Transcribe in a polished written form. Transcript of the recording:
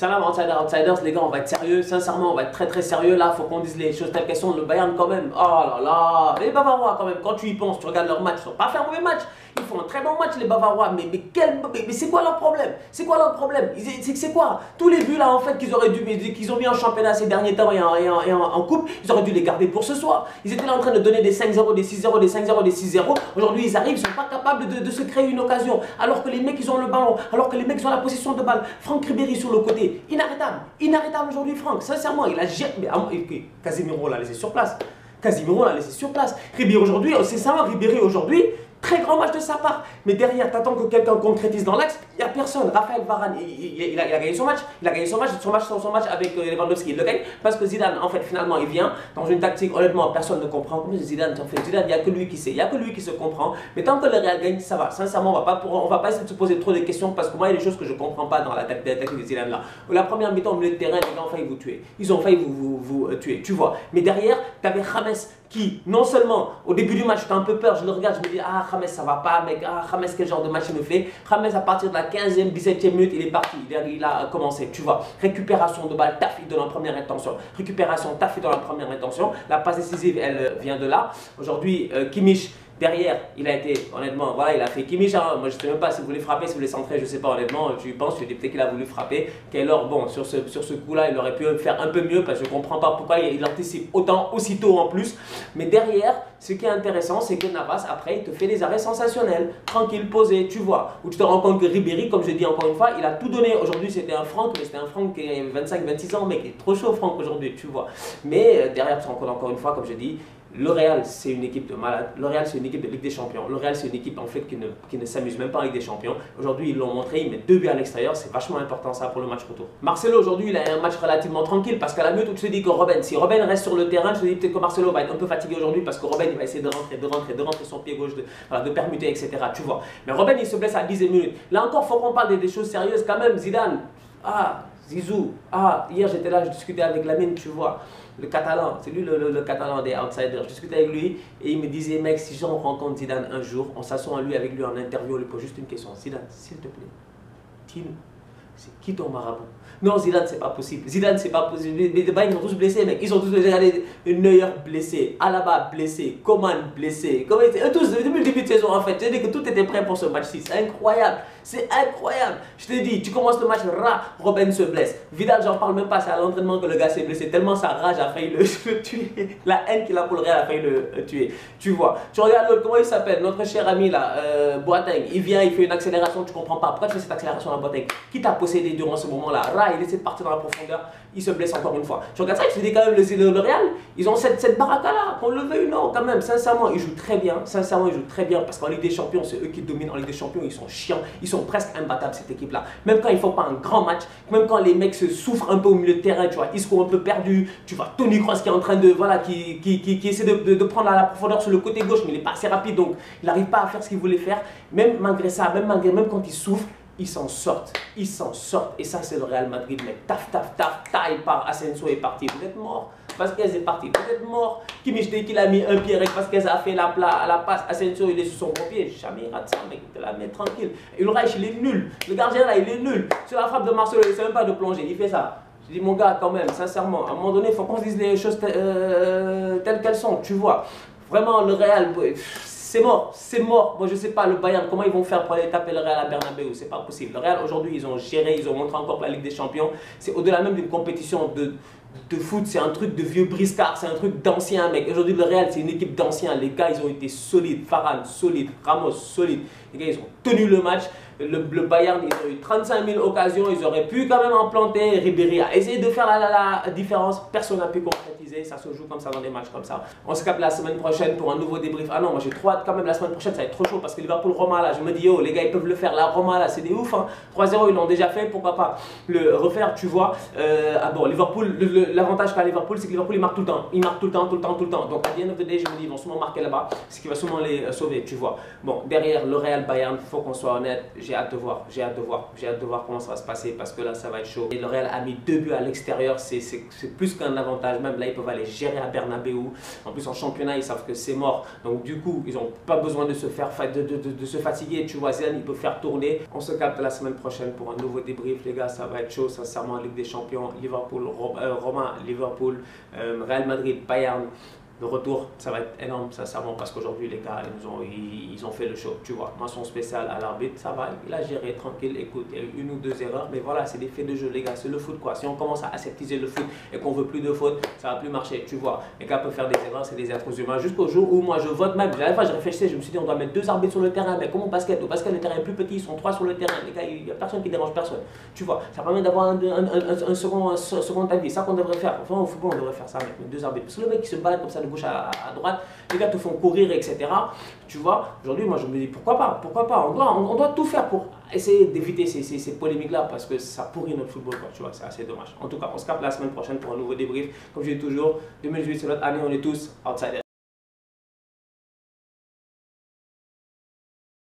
Salam, outsiders, les gars, on va être sérieux. Sincèrement, on va être très sérieux. Là, faut qu'on dise les choses telles qu'elles sont. Le Bayern, quand même, oh là là. Les Bavarois, quand même, quand tu y penses, tu regardes leur match, ils n'ont pas fait un mauvais match. Ils font un très bon match, les Bavarois. Mais c'est quoi leur problème? C'est quoi leur problème? C'est quoi? Tous les buts, là, en fait, qu'ils ont mis en championnat ces derniers temps et en coupe, ils auraient dû les garder pour ce soir. Ils étaient là en train de donner des 5-0, des 6-0, des 5-0, des 6-0. Aujourd'hui, ils arrivent, ils ne sont pas capables de se créer une occasion. Alors que les mecs, ils ont le ballon. Alors que les mecs, ils ont la possession de balle. Franck Ribéry sur le côté. Inarrêtable. Inarrêtable aujourd'hui, Franck. Sincèrement, il a géré. Casemiro l'a laissé sur place. Casemiro l'a laissé sur place. Ribéry aujourd'hui, c'est ça, Ribéry aujourd'hui. Très grand match de sa part. Mais derrière, t'attends que quelqu'un concrétise dans l'axe. Il n'y a personne. Raphaël Varane, il a gagné son match. Il a gagné son match avec Lewandowski. Il le gagne parce que Zidane, en fait, finalement, il vient dans une tactique. Honnêtement, personne ne comprend. Comment Zidane, en fait, Zidane, il n'y a que lui qui sait. Il n'y a que lui qui se comprend. Mais tant que le Real gagne, ça va. Sincèrement, on va pas essayer de se poser trop de questions parce que moi, il y a des choses que je ne comprends pas dans la tactique de Zidane là. La première mi-temps, au milieu de terrain, les gars ont failli vous tuer. Ils ont failli vous tuer, tu vois. Mais derrière, tu avais James qui, non seulement, au début du match, j'étais un peu peur, je le regarde, je me dis, ah, James, ça va pas, mec, ah, James, quel genre de match il me fait. James, à partir de la 15e, 17e minute, il est parti, il a commencé, tu vois. Récupération de balle, taf, il donne en première intention. Récupération, taf, il donne en première intention. La passe décisive, elle vient de là. Aujourd'hui, Kimmich, derrière, il a été, honnêtement, voilà, il a fait Kimmich. Hein. Moi, je ne sais même pas si vous voulez frapper, si vous voulez centrer, je ne sais pas, honnêtement. Tu penses, peut-être qu'il a voulu frapper. Taylor, bon, sur ce coup-là, il aurait pu faire un peu mieux parce que je ne comprends pas pourquoi il anticipe aussitôt en plus. Mais derrière, ce qui est intéressant, c'est que Navas, après, il te fait des arrêts sensationnels, tranquille, posé, tu vois. Où tu te rends compte que Ribéry, comme je dis encore une fois, il a tout donné. Aujourd'hui, c'était un Franck, mais c'était un Franck qui avait 25-26 ans, mec, il est trop chaud, Franck, aujourd'hui, tu vois. Mais derrière, tu te rends compte encore une fois, comme je dis, le Real, c'est une équipe de malades. Le Real, c'est une équipe de Ligue des Champions. Le Real, c'est une équipe en fait qui ne s'amuse même pas en Ligue des Champions. Aujourd'hui, ils l'ont montré, ils mettent 2 buts à l'extérieur. C'est vachement important ça pour le match retour. Marcelo, aujourd'hui, il a un match relativement tranquille parce qu'à la minute où tu te dis que si Robben reste sur le terrain, tu te dis peut-être que Marcelo va être un peu fatigué aujourd'hui parce que Robben, il va essayer de rentrer son pied gauche, de permuter, etc. Tu vois. Mais Robben, il se blesse à 10e minute. Là encore, il faut qu'on parle des choses sérieuses quand même. Zidane, Zizou, hier j'étais là, je discutais avec Lamine, tu vois. Le Catalan, c'est lui le Catalan des outsiders. Je discutais avec lui et il me disait, mec, si j'en rencontre Zidane un jour, on s'assoit avec lui en interview, on lui pose juste une question. Zidane, s'il te plaît, dis-nous, c'est qui ton marabout? Non, Zidane, c'est pas possible. Zidane, c'est pas possible. Les débats, ils sont tous blessés, mec. Ils sont tous regardez, Neuer blessé, Alaba blessé, Coman blessé. Eux tous, depuis le début de saison, en fait, tu as dit que tout était prêt pour ce match-ci. C'est incroyable. C'est incroyable. Je te dis, tu commences le match, Robben se blesse. Vidal, j'en parle même pas, c'est à l'entraînement que le gars s'est blessé. Tellement sa rage a failli le tuer. La haine qu'il a pour le Real a failli le tuer. Tu vois. Tu regardes l'autre, comment il s'appelle? Notre cher ami là, Boateng. Il vient, il fait une accélération, tu comprends pas. Pourquoi tu fais cette accélération à Boateng? Qui t'a possédé durant ce moment-là? Il essaie de partir dans la profondeur, il se blesse encore une fois. Tu regardes ça, tu te dis quand même, le Real, ils ont cette baraka-là, qu'on le veuille ou non, quand même. Sincèrement, ils jouent très bien. Sincèrement, ils jouent très bien parce qu'en Ligue des Champions, c'est eux qui dominent. En Ligue des Champions, ils sont chiants. Ils sont presque imbattables, cette équipe-là. Même quand ils ne font pas un grand match, même quand les mecs se souffrent un peu au milieu de terrain, tu vois, Isco un peu perdu, tu vois, Toni Kroos qui est en train de, voilà, qui essaie de prendre la profondeur sur le côté gauche, mais il n'est pas assez rapide, donc il n'arrive pas à faire ce qu'il voulait faire. Même malgré ça, même quand ils souffrent, ils s'en sortent, et ça c'est le Real Madrid, mec, taf, il part, Asensio est parti, vous êtes mort, Vasquez est parti, vous êtes mort, Kimmich dès qu'il a mis un pied, Vasquez a fait la passe, Asensio il est sur son gros pied, jamais il rate ça, mec, il te la met tranquille, Ulreich il est nul, le gardien là il est nul, sur la frappe de Marcelo il ne sait même pas de plonger, il fait ça. Je dis mon gars quand même, sincèrement, à un moment donné il faut qu'on se dise les choses telles qu'elles sont, tu vois, vraiment le Real, c'est mort. Moi, je sais pas, le Bayern, comment ils vont faire pour aller taper le Real à Bernabeu? C'est pas possible. Le Real, aujourd'hui, ils ont géré, ils ont montré encore que la Ligue des Champions, c'est au-delà même d'une compétition de foot, c'est un truc de vieux briscard, c'est un truc d'ancien, mec. Aujourd'hui, le Real, c'est une équipe d'anciens. Les gars, ils ont été solides. Varane, solide. Ramos, solide. Les gars, ils ont tenu le match. Le Bayern, ils ont eu 35 000 occasions, ils auraient pu quand même en planter. Ribéry a essayé de faire la différence, personne n'a pu concrétiser, ça se joue comme ça dans des matchs comme ça. On se capte la semaine prochaine pour un nouveau débrief. Ah non, moi j'ai trop hâte quand même, la semaine prochaine ça va être trop chaud parce que Liverpool-Roma là, je me dis oh les gars ils peuvent le faire, la Roma là c'est des ouf hein. 3-0 ils l'ont déjà fait, pourquoi pas le refaire tu vois. Ah bon, Liverpool, l'avantage qu'a Liverpool, c'est que Liverpool, il marque tout le temps. Il marque tout le temps, tout le temps, tout le temps. Donc, à the end of the day, je me dis, ils vont souvent marquer là-bas, ce qui va souvent les sauver, tu vois. Bon, derrière le Real Bayern, il faut qu'on soit honnête, j'ai hâte de voir. J'ai hâte de voir. J'ai hâte de voir comment ça va se passer parce que là, ça va être chaud. Et le Real a mis 2 buts à l'extérieur, c'est plus qu'un avantage. Même là, ils peuvent aller gérer à Bernabeu. En plus, en championnat, ils savent que c'est mort. Donc, du coup, ils n'ont pas besoin de se faire de se fatiguer. Tu vois, Zidane, il peut faire tourner. On se capte la semaine prochaine pour un nouveau débrief, les gars. Ça va être chaud, sincèrement, Ligue des Champions, Liverpool, Roma, Liverpool, Real Madrid, Bayern. Le retour, ça va être énorme, sincèrement, parce qu'aujourd'hui, les gars, ils ont fait le show, tu vois. Mention spéciale à l'arbitre, ça va, il a géré tranquille. Écoute, il y a eu 1 ou 2 erreurs, mais voilà, c'est des faits de jeu, les gars, c'est le foot, quoi. Si on commence à aseptiser le foot et qu'on veut plus de fautes, ça va plus marcher, tu vois. Les gars peuvent faire des erreurs, c'est des êtres humains. Jusqu'au jour où moi, je vote même. La dernière fois, je réfléchissais, je me suis dit, on doit mettre 2 arbitres sur le terrain, mais comme au basket, le terrain est plus petit, ils sont 3 sur le terrain, les gars, il n'y a personne qui dérange personne, tu vois. Ça permet d'avoir un second avis, ça qu'on devrait faire. Enfin, au football, on devrait faire ça, mettre 2 arbitres. Parce que le mec qui se balade comme ça de gauche à droite, les gars te font courir, etc. Tu vois, aujourd'hui, moi je me dis pourquoi pas, on doit tout faire pour essayer d'éviter ces polémiques-là parce que ça pourrit notre football, quoi, tu vois, c'est assez dommage. En tout cas, on se capte la semaine prochaine pour un nouveau débrief. Comme je dis toujours, 2018 c'est notre année, on est tous outsiders.